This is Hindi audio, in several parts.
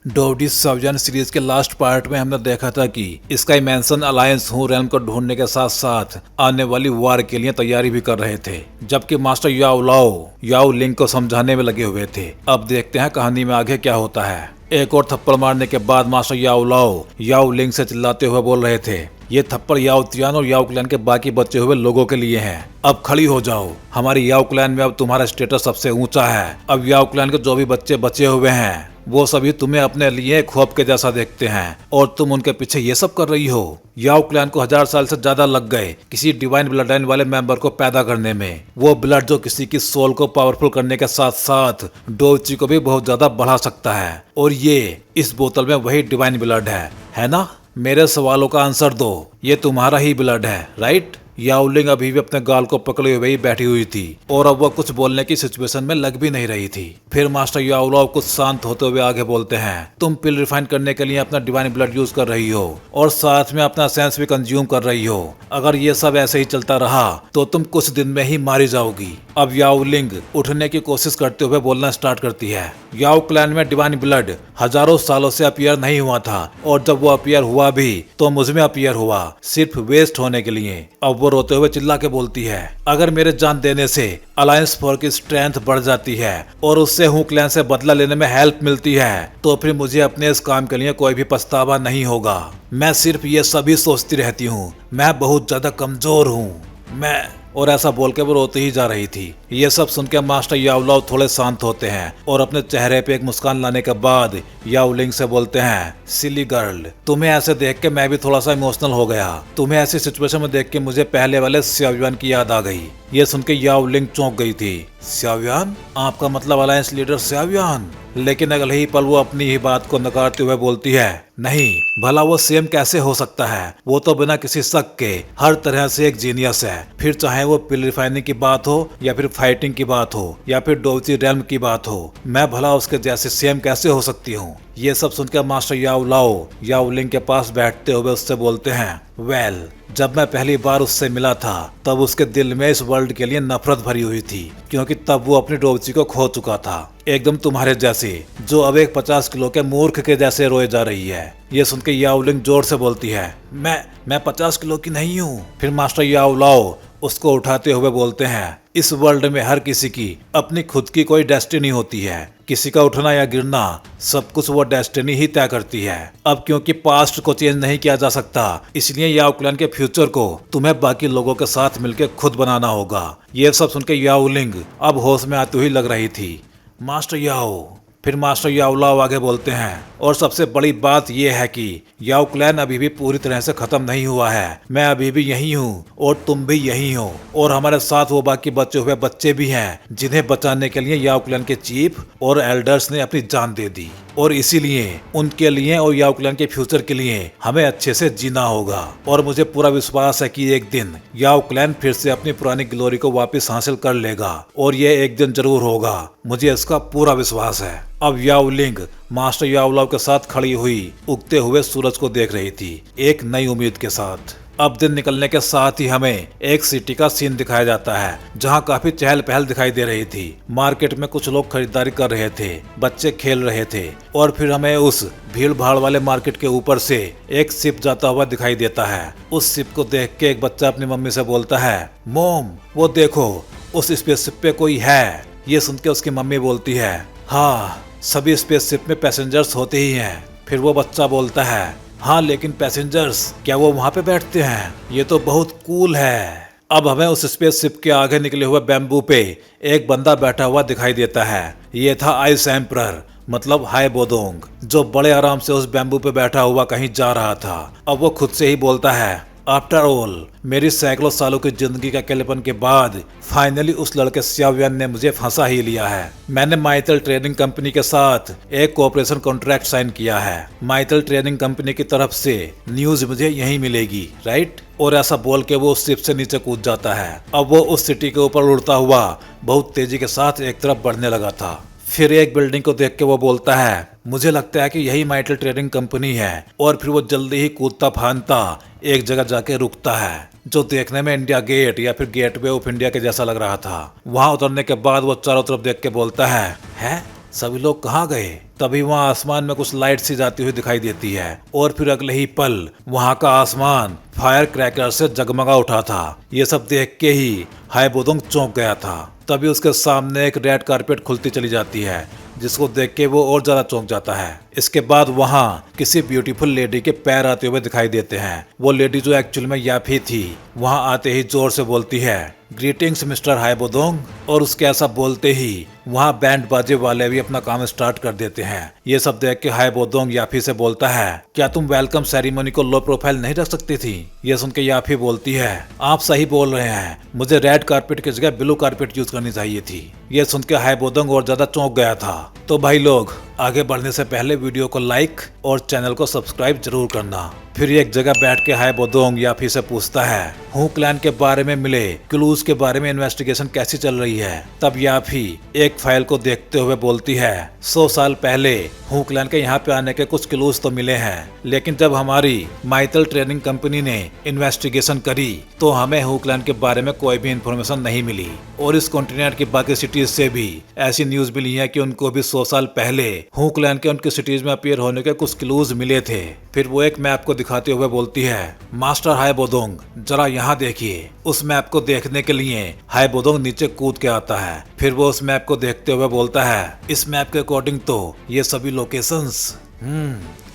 डोवडी सवजान सीरीज के लास्ट पार्ट में हमने देखा था कि स्काई मैंसन अलायंस हू रेल्म को ढूंढने के साथ साथ आने वाली वार के लिए तैयारी भी कर रहे थे, जबकि मास्टर याओ लिंग को समझाने में लगे हुए थे। अब देखते हैं कहानी में आगे क्या होता है। एक और थप्पड़ मारने के बाद मास्टर याओ लिंग से चिल्लाते हुए बोल रहे थे, ये थप्पड़ याओ तियान और याओ क्लैन के बाकी बचे हुए लोगों के लिए हैं। अब खड़ी हो जाओ, हमारी याओ क्लैन में अब तुम्हारा स्टेटस सबसे ऊंचा है। अब याओ क्लैन के जो भी बच्चे बचे हुए हैं वो सभी तुम्हें अपने लिए ख्वाब के जैसा देखते हैं और तुम उनके पीछे ये सब कर रही हो। याओ क्लैन को 1000 साल से ज्यादा लग गए किसी डिवाइन ब्लड लाइन वाले मेंबर को पैदा करने में। वो ब्लड जो किसी की सोल को पावरफुल करने के साथ साथ डोची को भी बहुत ज्यादा बढ़ा सकता है, और ये इस बोतल में वही डिवाइन ब्लड है ना? मेरे सवालों का आंसर दो, ये तुम्हारा ही ब्लड है, राइट? याओ लिंग अभी भी अपने गाल को पकड़े हुए ही बैठी हुई थी और अब वह कुछ बोलने की सिचुएशन में लग भी नहीं रही थी। फिर मास्टर याओ कुछ शांत होते हुए आगे बोलते हैं, तुम पिल रिफाइन करने के लिए अपना डिवाइन ब्लड यूज कर रही हो और साथ में अपना सेंस भी कंज्यूम कर रही हो। अगर ये सब ऐसे ही चलता रहा तो तुम कुछ दिन में ही मारी जाओगी। अब याओ लिंग उठने की कोशिश करते हुए बोलना स्टार्ट करती है। याओ क्लैन में डिवाइन ब्लड हजारों सालों से अपीयर नहीं हुआ था, और जब वो अपीयर हुआ भी तो मुझ में अपीयर हुआ, सिर्फ वेस्ट होने के लिए। अब वो रोते हुए चिल्ला के बोलती है, अगर मेरे जान देने से अलायंस फोर की स्ट्रेंथ बढ़ जाती है और उससे हू क्लैन से बदला लेने में हेल्प मिलती है तो फिर मुझे अपने इस काम के लिए कोई भी पछतावा नहीं होगा। मैं सिर्फ ये सभी सोचती रहती हूँ, मैं बहुत ज्यादा कमजोर हूँ, और ऐसा बोल के वो रोती ही जा रही थी। ये सब सुन के मास्टर याओ थोड़े शांत होते हैं और अपने चेहरे पे एक मुस्कान लाने के बाद याओ लिंग से बोलते हैं, सिली गर्ल, तुम्हें ऐसे देख के मैं भी थोड़ा सा इमोशनल हो गया। तुम्हें ऐसी सिचुएशन में देख के मुझे पहले वाले श्याओयान की याद आ गई। ये सुन के याओ लिंग चौंक गई थी। श्याओयान? आपका मतलब अलायंस लीडर श्याओयान? लेकिन अगले ही पल वो अपनी ही बात को नकारते हुए बोलती है, नहीं, भला वो सेम कैसे हो सकता है? वो तो बिना किसी शक के हर तरह से एक जीनियस है। फिर चाहे वो पिल रिफाइनिंग की बात हो या फिर फाइटिंग की बात हो या फिर डोवची रेल्म की बात हो, मैं भला उसके जैसे सेम कैसे हो सकती हूँ? ये सब सुनकर मास्टर याओ लिंग के पास बैठते हुए उससे बोलते हैं, वेल, जब मैं पहली बार उससे मिला था तब उसके दिल में इस वर्ल्ड के लिए नफरत भरी हुई थी, क्योंकि तब वो अपनी डोवची को खो चुका था, एकदम तुम्हारे जैसे, जो अब एक 50 किलो के मूर्ख के जैसे रोए जा रही है। ये सुन के याओ लिंग जोर से बोलती है, मैं 50 किलो की नहीं हूँ। फिर मास्टर याओ उसको उठाते हुए बोलते हैं, इस वर्ल्ड में हर किसी की अपनी खुद की कोई डेस्टिनी होती है। किसी का उठना या गिरना, सब कुछ वो डेस्टिनी ही तय करती है। अब क्योंकि पास्ट को चेंज नहीं किया जा सकता, इसलिए याओ क्लैन के फ्यूचर को तुम्हें बाकी लोगों के साथ मिलकर खुद बनाना होगा। ये सब सुन के याओ लिंग अब होश में आती हुई लग रही थी। मास्टर याओ, फिर मास्टर याओ आगे बोलते हैं, और सबसे बड़ी बात यह है कि याओ क्लैन अभी भी पूरी तरह से खत्म नहीं हुआ है। मैं अभी भी यही हूँ और तुम भी यही हो, और हमारे साथ वो बाकी बचे हुए बच्चे भी हैं जिन्हें बचाने के लिए याओ क्लैन के चीफ और एल्डर्स ने अपनी जान दे दी, और इसीलिए उनके लिए और याओ क्लैन के फ्यूचर के लिए हमें अच्छे से जीना होगा। और मुझे पूरा विश्वास है कि एक दिन याओ क्लैन फिर से अपनी पुरानी ग्लोरी को वापस हासिल कर लेगा, और ये एक दिन जरूर होगा, मुझे इसका पूरा विश्वास है। अब याओ लिंग मास्टर याओ के साथ खड़ी हुई उगते हुए सूरज को देख रही थी, एक नई उम्मीद के साथ। अब दिन निकलने के साथ ही हमें एक सिटी का सीन दिखाया जाता है, जहां काफी चहल पहल दिखाई दे रही थी। मार्केट में कुछ लोग खरीदारी कर रहे थे, बच्चे खेल रहे थे, और फिर हमें उस भीड़ भाड़ वाले मार्केट के ऊपर से एक शिप जाता हुआ दिखाई देता है। उस शिप को देख के एक बच्चा अपनी मम्मी से बोलता है, मोम, वो देखो, उस स्पेसशिप पे कोई है। ये सुन के उसकी मम्मी बोलती है, हाँ, सभी स्पेसशिप में पैसेंजर्स होते ही हैं। फिर वो बच्चा बोलता है, हाँ, लेकिन पैसेंजर्स क्या वो वहाँ पे बैठते हैं? ये तो बहुत कूल है। अब हमें उस स्पेसशिप के आगे निकले हुए बैम्बू पे एक बंदा बैठा हुआ दिखाई देता है। ये था आइस एम्परर, मतलब हाय बोदोंग, जो बड़े आराम से उस बैम्बू पे बैठा हुआ कहीं जा रहा था। अब वो खुद से ही बोलता है, आफ्टर ऑल, मेरी सैकड़ों सालों की जिंदगी के अकेलेपन के बाद फाइनली उस लड़के श्याओयान ने मुझे फंसा ही लिया है। मैंने माइतल ट्रेडिंग कंपनी के साथ एक कोऑपरेशन कॉन्ट्रैक्ट साइन किया है। माइतल ट्रेडिंग कंपनी की तरफ से न्यूज मुझे यहीं मिलेगी, राइट? और ऐसा बोल के वो उस शिप से नीचे कूद जाता है। अब वो उस सिटी के ऊपर उड़ता हुआ बहुत तेजी के साथ एक तरफ बढ़ने लगा था। फिर एक बिल्डिंग को देख के वो बोलता है, मुझे लगता है कि यही माइटल ट्रेडिंग कंपनी है। और फिर वो जल्दी ही कूदता फांदता एक जगह जाके रुकता है, जो देखने में इंडिया गेट या फिर गेटवे ऑफ इंडिया के जैसा लग रहा था। वहां उतरने के बाद वो चारों तरफ देख के बोलता है, सभी लोग कहाँ गए? तभी वहाँ आसमान में कुछ लाइट सी जाती हुई दिखाई देती है और फिर अगले ही पल वहाँ का आसमान फायर क्रैकर से जगमगा उठा था। ये सब देख के ही हाइबोडोंग चौंक गया था। तभी उसके सामने एक रेड कारपेट खुलती चली जाती है, जिसको देख के वो और ज्यादा चौंक जाता है। इसके बाद वहाँ किसी ब्यूटीफुल लेडी के पैर आते हुए दिखाई देते हैं। वो लेडी जो एक्चुअल में याफी थी, वहाँ आते ही जोर से बोलती है, ग्रीटिंग्स मिस्टर हाइबोडोंग। और उसके ऐसा बोलते ही वहाँ बैंड बाजे वाले भी अपना काम स्टार्ट कर देते हैं। ये सब देख के हाइबोडोंग याफी से बोलता है, क्या तुम वेलकम सेरेमनी को लो प्रोफाइल नहीं रख सकती थी? ये सुन के याफी बोलती है, आप सही बोल रहे हैं, मुझे रेड कारपेट की जगह ब्लू कारपेट यूज करनी चाहिए थी। ये सुन के हाइबोडोंग और ज्यादा चौंक गया था। तो भाई लोग, आगे बढ़ने से पहले वीडियो को लाइक और चैनल को सब्सक्राइब जरूर करना। फिर एक जगह बैठ के हाइबोडोंग याफी से पूछता है, हू क्लैन के बारे में मिले क्लूज के बारे में इन्वेस्टिगेशन कैसी चल रही है? तब याफी एक फाइल को देखते हुए बोलती है, 100 साल पहले हू क्लैन के यहाँ पे आने के कुछ क्लूज तो मिले हैं, लेकिन जब हमारी माइटल ट्रेडिंग कंपनी ने इन्वेस्टिगेशन करी तो हमें हू क्लैन के बारे में कोई भी इंफॉर्मेशन नहीं मिली। और इस कॉन्टिनेंट की बाकी सिटीज से भी ऐसी न्यूज मिली है कि उनको भी 100 साल पहले हू क्लैन के उनकी सिटीज में अपीयर होने के कुछ क्लूज मिले थे। फिर वो एक मैप को दिखाते हुए बोलती है, मास्टर हाइबोडोंग जरा यहाँ देखिए। उस मैप को देखने के लिए हाइबोडोंग नीचे कूद के आता है। फिर वो उस मैप को देखते हुए बोलता है, इस मैप के अकॉर्डिंग तो ये सभी लोकेशंस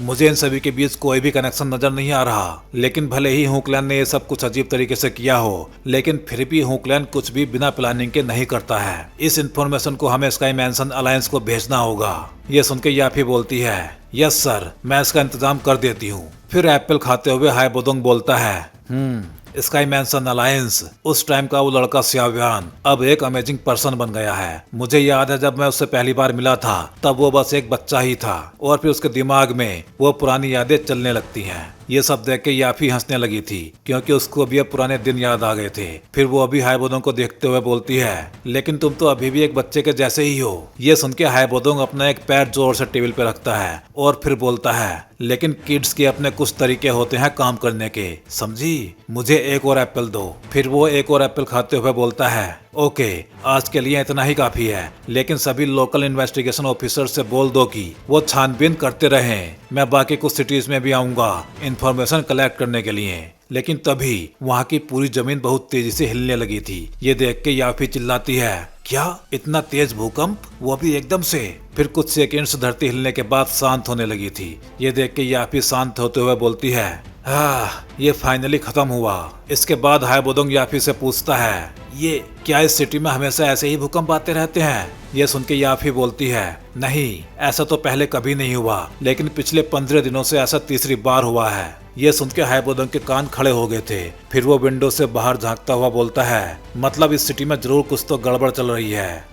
मुझे इन सभी के बीच कोई भी कनेक्शन नजर नहीं आ रहा। लेकिन भले ही हू क्लैन ने ये सब कुछ अजीब तरीके से किया हो, लेकिन फिर भी हू क्लैन कुछ भी बिना प्लानिंग के नहीं करता है। इस इंफॉर्मेशन को हमें स्काई मैंसन अलायंस को भेजना होगा। ये सुन के याफी बोलती है, यस सर, मैं इसका इंतजाम कर देती हूँ। फिर एप्पल खाते हुए हाइबोडोंग बोलता है, स्काई मैंसन अलायंस, उस टाइम का वो लड़का सियाव्यान अब एक अमेजिंग पर्सन बन गया है। मुझे याद है जब मैं उससे पहली बार मिला था तब वो बस एक बच्चा ही था और फिर उसके दिमाग में वो पुरानी यादें चलने लगती हैं। ये सब देख के याफी हंसने लगी थी क्योंकि उसको भी अब पुराने दिन याद आ गए थे। फिर वो अभी हाइबोडोंग को देखते हुए बोलती है, लेकिन तुम तो अभी भी एक बच्चे के जैसे ही हो। ये सुन के हाइबोडोंग अपना एक पैर जोर से टेबल पे रखता है और फिर बोलता है, लेकिन किड्स के अपने कुछ तरीके होते हैं काम करने के, समझी? मुझे एक और एप्पल दो। फिर वो एक और एप्पल खाते हुए बोलता है, ओके, आज के लिए इतना ही काफी है, लेकिन सभी लोकल इन्वेस्टिगेशन ऑफिसर से बोल दो कि वो छानबीन करते रहें। मैं बाकी कुछ सिटीज में भी आऊंगा इंफॉर्मेशन कलेक्ट करने के लिए। लेकिन तभी वहाँ की पूरी जमीन बहुत तेजी से हिलने लगी थी। ये देख के याफी चिल्लाती है, क्या इतना तेज भूकंप, वो भी एकदम से? फिर कुछ सेकेंड्स धरती हिलने के बाद शांत होने लगी थी। ये देख के याफी शांत होते हुए बोलती है, ये फाइनली खत्म हुआ। इसके बाद हाइबोडोंग याफी से पूछता है, ये क्या इस सिटी में हमेशा ऐसे ही भूकंप आते रहते हैं? ये सुन के याफी बोलती है, नहीं, ऐसा तो पहले कभी नहीं हुआ, लेकिन पिछले 15 दिनों से ऐसा तीसरी बार हुआ है। ये सुन के हाइबोडोंग के कान खड़े हो गए थे। फिर वो विंडो से बाहर झांकता हुआ बोलता है, मतलब इस सिटी में जरूर कुछ तो गड़बड़ चल रही है।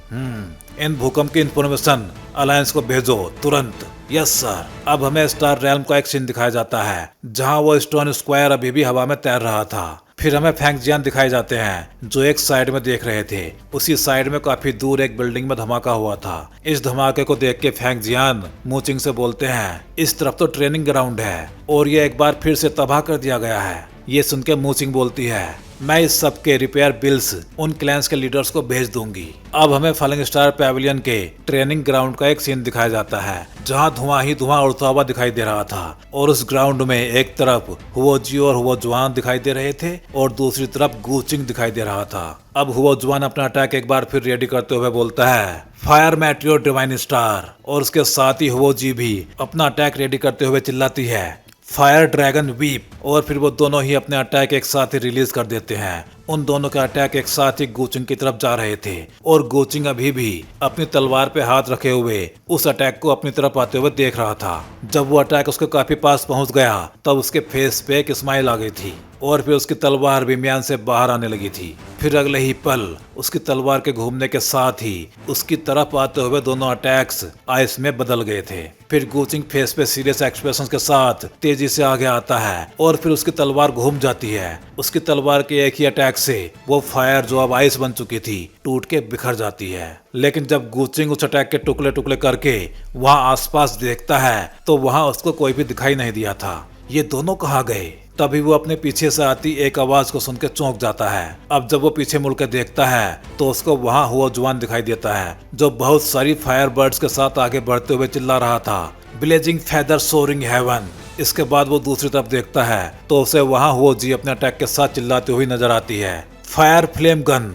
इन भूकंप की इंफॉर्मेशन अलायंस को भेजो तुरंत। Yes sir. अब हमें स्टार रेल्म का एक सीन दिखाया जाता है जहां वो स्टोन स्क्वायर अभी भी हवा में तैर रहा था। फिर हमें फैंगजियान दिखाए जाते हैं जो एक साइड में देख रहे थे। उसी साइड में काफी दूर एक बिल्डिंग में धमाका हुआ था। इस धमाके को देख के फैंगजियान मूचिंग से बोलते हैं, इस तरफ तो ट्रेनिंग ग्राउंड है और ये एक बार फिर से तबाह कर दिया गया है। ये सुन के मूचिंग बोलती है, मैं इस सब के रिपेयर बिल्स उन क्लैंस के लीडर्स को भेज दूंगी। अब हमें फलिंग स्टार पैविलियन के ट्रेनिंग ग्राउंड का एक सीन दिखाया जाता है जहां धुआं ही धुआं उड़ता हुआ दिखाई दे रहा था और उस ग्राउंड में एक तरफ हुओजी और हुओजुआन दिखाई दे रहे थे और दूसरी तरफ गूचिंग दिखाई दे रहा था। अब हुओजुआन अपना अटैक एक बार फिर रेडी करते हुए बोलता है, फायर मैट्रियो डिवाइन स्टार, और उसके साथ ही हुओजी भी अपना अटैक रेडी करते हुए चिल्लाती है, फायर ड्रैगन वीप, और फिर वो दोनों ही अपने अटैक एक साथ ही रिलीज कर देते हैं। उन दोनों के अटैक एक साथ ही गूचिंग की तरफ जा रहे थे और गूचिंग अभी भी अपनी तलवार पे हाथ रखे हुए उस अटैक को अपनी तरफ आते हुए देख रहा था। जब वो अटैक उसके काफी पास पहुंच गया तब उसके फेस पे एक स्माइल आ गई थी और फिर उसकी तलवार भी म्यान से बाहर आने लगी थी। फिर अगले ही पल उसकी तलवार के घूमने के साथ ही उसकी तरफ आते हुए दोनों अटैक्स आइस में बदल गए थे। फिर गूचिंग फेस पे सीरियस एक्सप्रेशन के साथ तेजी से आगे आता है और फिर उसकी तलवार घूम जाती है। उसकी तलवार के एक ही अटैक से वो फायर जो अब आइस बन चुकी थी टूट के बिखर जाती है। लेकिन जब गूचिंग उस अटैक के टुकड़े टुकड़े करके वहां आसपास देखता है तो वहां उसको कोई भी दिखाई नहीं दिया था। ये दोनों कहाँ गए? तभी वो अपने पीछे से आती एक आवाज को सुन के चौंक जाता है। अब जब वो पीछे मुड़ के देखता है तो उसको वहाँ हुआ जुआन दिखाई देता है, जो बहुत सारी फायर बर्ड्स के साथ आगे बढ़ते हुए चिल्ला रहा था, ब्लेजिंग फेदर सोरिंग हेवन। इसके बाद वो दूसरी तरफ देखता है तो उसे वहाँ हुआ जी अपने अटैक के साथ चिल्लाती हुई नजर आती है। Fire flame gun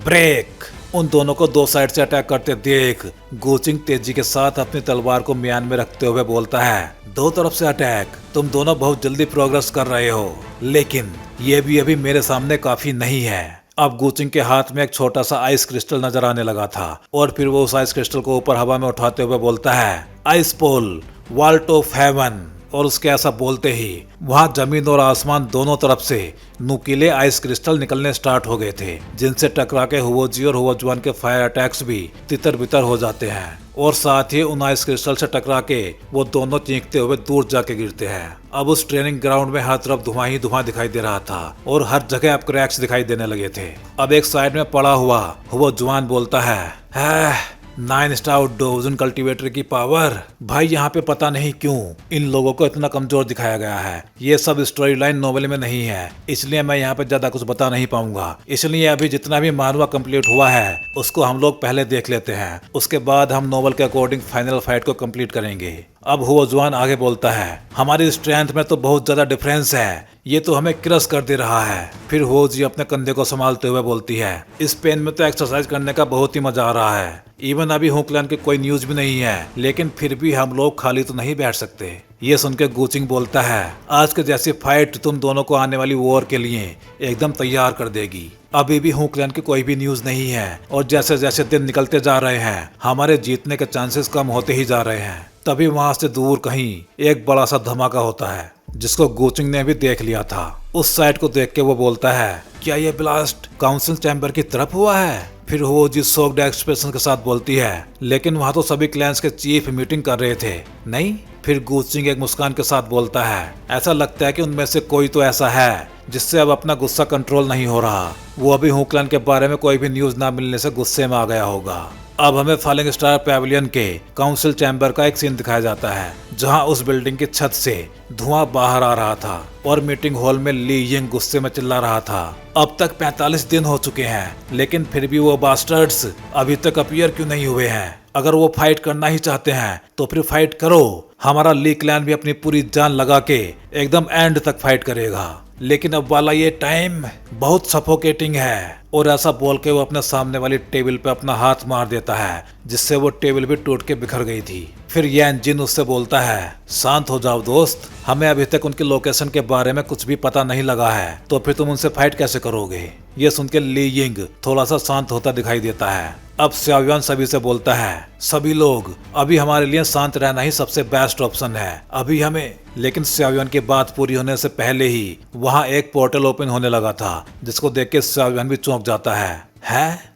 break. उन दोनों को दो साइड से अटैक करते देख गोचिंग तेजी के साथ अपनी तलवार को म्यान में रखते हुए बोलता है, दो तरफ से अटैक, तुम दोनों बहुत जल्दी प्रोग्रेस कर रहे हो, लेकिन ये भी अभी मेरे सामने काफी नहीं है। अब गोचिंग के हाथ में एक छोटा सा आइस क्रिस्टल नजर आने लगा था और फिर वो उस आइस क्रिस्टल को ऊपर हवा में उठाते हुए बोलता है, ice pole vault of heaven. और उसके ऐसा बोलते ही वहां जमीन और आसमान दोनों तरफ से नुकीले आइस क्रिस्टल निकलने स्टार्ट हो गए थे, जिनसे टकरा के हुओजी और हुओजुआन के फायर अटैक्स भी तितर बितर हो जाते हैं और साथ ही उन आइस क्रिस्टल से टकरा के वो दोनों चीखते हुए दूर जाके गिरते हैं। अब उस ट्रेनिंग ग्राउंड में हर तरफ धुआं ही धुआं दिखाई दे रहा था और हर जगह अब क्रैक्स दिखाई देने लगे थे। अब एक साइड में पड़ा हुआ हुओजुआन बोलता है 9 स्टार डोजन कल्टीवेटर की पावर। भाई यहाँ पे पता नहीं क्यों इन लोगों को इतना कमजोर दिखाया गया है। ये सब स्टोरी लाइन नॉवेल में नहीं है, इसलिए मैं यहाँ पे ज्यादा कुछ बता नहीं पाऊंगा। इसलिए अभी जितना भी मानवा कंप्लीट हुआ है उसको हम लोग पहले देख लेते हैं, उसके बाद हम नॉवेल के अकॉर्डिंग फाइनल फाइट को कंप्लीट करेंगे। अब हुओजुआन आगे बोलता है, हमारी स्ट्रेंथ में तो बहुत ज्यादा डिफरेंस है, ये तो हमें क्रश कर दे रहा है। फिर हुओजी अपने कंधे को संभालते हुए बोलती है, इस पेन में तो एक्सरसाइज करने का बहुत ही मजा आ रहा है। इवन अभी हुकलैंड की कोई न्यूज भी नहीं है, लेकिन फिर भी हम लोग खाली तो नहीं बैठ सकते। ये सुन के गोचिंग बोलता है, आज के जैसी फाइट तुम दोनों को आने वाली वॉर के लिए एकदम तैयार कर देगी। अभी भी हुकलैंड की कोई भी न्यूज नहीं है और जैसे जैसे दिन निकलते जा रहे हैं हमारे जीतने के चांसेस कम होते ही जा रहे हैं। तभी वहां से दूर कहीं एक बड़ा सा धमाका होता है, जिसको गोचिंग ने भी देख लिया था। उस साइड को देख के वो बोलता है, क्या ये ब्लास्ट काउंसिल चैम्बर की तरफ हुआ है? फिर वो जिस शॉक्ड एक्सप्रेशन के साथ बोलती है, लेकिन वहां तो सभी क्लैंस के चीफ मीटिंग कर रहे थे, नहीं? फिर गोचिंग एक मुस्कान के साथ बोलता है, ऐसा लगता है कि उनमें से कोई तो ऐसा है जिससे अब अपना गुस्सा कंट्रोल नहीं हो रहा। वो अभी हुकलैंड के बारे में कोई भी न्यूज ना मिलने से गुस्से में आ गया होगा। अब हमें फॉलिंग स्टार पैविलियन के काउंसिल चैम्बर का एक सीन दिखाया जाता है, जहां उस बिल्डिंग की छत से धुआं बाहर आ रहा था और मीटिंग हॉल में ली यिंग गुस्से में चिल्ला रहा था। अब तक 45 दिन हो चुके हैं, लेकिन फिर भी वो बास्टर्ड्स अभी तक अपीयर क्यों नहीं हुए हैं? अगर वो फाइट करना ही चाहते हैं तो फिर फाइट करो। हमारा ली क्लैन भी अपनी पूरी जान लगा के एकदम एंड तक फाइट करेगा, लेकिन अब वाला ये टाइम बहुत सफोकेटिंग है। और ऐसा बोल के वो अपने सामने वाली टेबल पे अपना हाथ मार देता है, जिससे वो टेबल भी टूट के बिखर गई थी। फिर यान जिन उससे बोलता है, शांत हो जाओ दोस्त, हमें अभी तक उनकी लोकेशन के बारे में कुछ भी पता नहीं लगा है, तो फिर तुम उनसे फाइट कैसे करोगे? ये सुन के ली यिंग थोड़ा सा शांत होता दिखाई देता है। अब शाओयुआन सभी से बोलता है, सभी लोग, अभी हमारे लिए शांत रहना ही सबसे बेस्ट ऑप्शन है अभी हमें। लेकिन शाओयुआन की बात पूरी होने से पहले ही वहाँ एक पोर्टल ओपन होने लगा था, जिसको देख के शाओयुआन भी चौंक जाता है?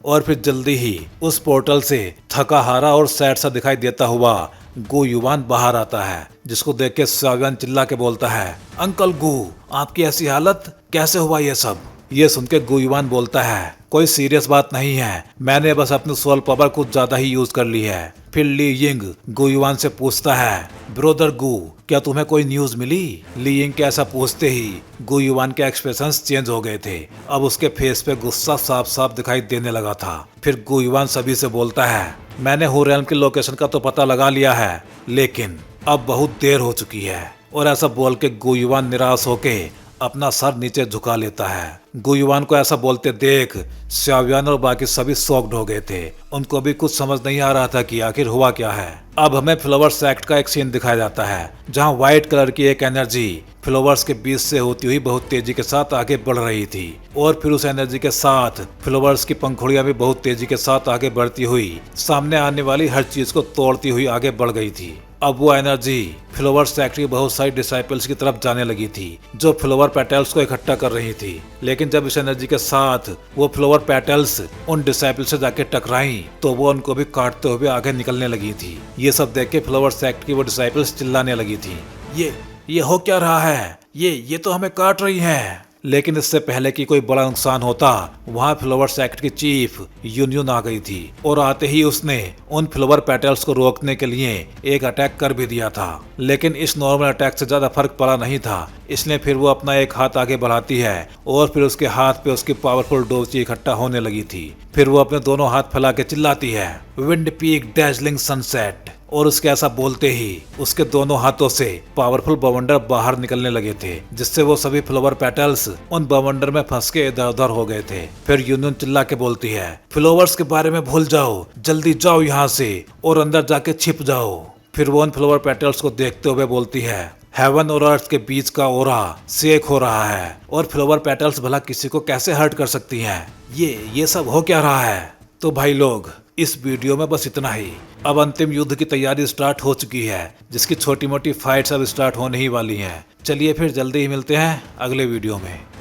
और फिर जल्दी ही उस पोर्टल से थका हारा और सैड सा दिखाई देता हुआ गु युवान बाहर आता है, जिसको देख के शाओयुआन चिल्ला के बोलता है, अंकल गु, आपकी ऐसी हालत, कैसे हुआ ये सब? ये सुन के गु युवान बोलता है, कोई सीरियस बात नहीं है, मैंने बस अपनी सोल पावर कुछ ज्यादा ही यूज कर ली है। फिर ली यिंग गु युवान से पूछता है, ब्रोदर गु, क्या तुम्हें कोई न्यूज मिली? ली यिंग के ऐसा पूछते ही गु युवान के एक्सप्रेशंस चेंज हो गए थे। अब उसके फेस पे गुस्सा साफ साफ दिखाई देने लगा था। फिर गु युवान सभी से बोलता है, मैंने हुरेल्म की लोकेशन का तो पता लगा लिया है, लेकिन अब बहुत देर हो चुकी है। और ऐसा बोल के गु युवान निराश होके अपना सर नीचे झुका लेता है। गु युवान को ऐसा बोलते देख शाओयुआन और बाकी सभी शॉक्ड हो गए थे। उनको भी कुछ समझ नहीं आ रहा था कि आखिर हुआ क्या है। अब हमें फ्लावर्स एक्ट का एक सीन दिखाया जाता है, जहां व्हाइट कलर की एक एनर्जी फ्लावर्स के बीच से होती हुई बहुत तेजी के साथ आगे बढ़ रही थी और फिर उस एनर्जी के साथ फ्लावर्स की पंखुड़ियां भी बहुत तेजी के साथ आगे बढ़ती हुई सामने आने वाली हर चीज को तोड़ती हुई आगे बढ़ गई थी। अब वो एनर्जी फ्लावर्स फैक्ट्री की बहुत सारी डिसाइपल्स की तरफ जाने लगी थी, जो फ्लावर पेटल्स को इकट्ठा कर रही थी। लेकिन जब इस एनर्जी के साथ वो फ्लावर पेटल्स उन डिसाइपल्स से जाके टकराई, तो वो उनको भी काटते हुए आगे निकलने लगी थी। ये सब देख के फ्लावर्स फैक्ट्री की वो डिसाइपल्स चिल्लाने लगी थी, ये हो क्या रहा है? ये तो हमें काट रही है। लेकिन इससे पहले कि कोई बड़ा नुकसान होता, वहां फ्लावर्स एक्ट की चीफ यूनियन आ गई थी और आते ही उसने उन फ्लावर पेटल्स को रोकने के लिए एक अटैक कर भी दिया था। लेकिन इस नॉर्मल अटैक से ज्यादा फर्क पड़ा नहीं था, इसलिए फिर वो अपना एक हाथ आगे बढ़ाती है और फिर उसके हाथ पे उसकी पावरफुल डोजी इकट्ठा होने लगी थी। फिर वो अपने दोनों हाथ फैला के चिल्लाती है, विंड पीक डैजलिंग सनसेट, और उसके ऐसा बोलते ही उसके दोनों हाथों से पावरफुल बवंडर बाहर निकलने लगे थे, जिससे वो सभी फ्लावर पेटल्स उन बवंडर में फंस के इधर उधर हो गए थे। फिर यूनियन चिल्ला के बोलती है, फ्लावर्स के बारे में भूल जाओ, जल्दी जाओ यहाँ से और अंदर जाके छिप जाओ। फिर वो उन फ्लावर पेटल्स को देखते हुए बोलती है, हेवन और अर्थ के बीच का ओरा सेक हो रहा है और फ्लावर पेटल्स भला किसी को कैसे हर्ट कर सकती हैं? ये सब हो क्या रहा है? तो भाई लोग, इस वीडियो में बस इतना ही। अब अंतिम युद्ध की तैयारी स्टार्ट हो चुकी है, जिसकी छोटी मोटी फाइट्स अब स्टार्ट होने ही वाली हैं। चलिए फिर जल्दी ही मिलते हैं अगले वीडियो में।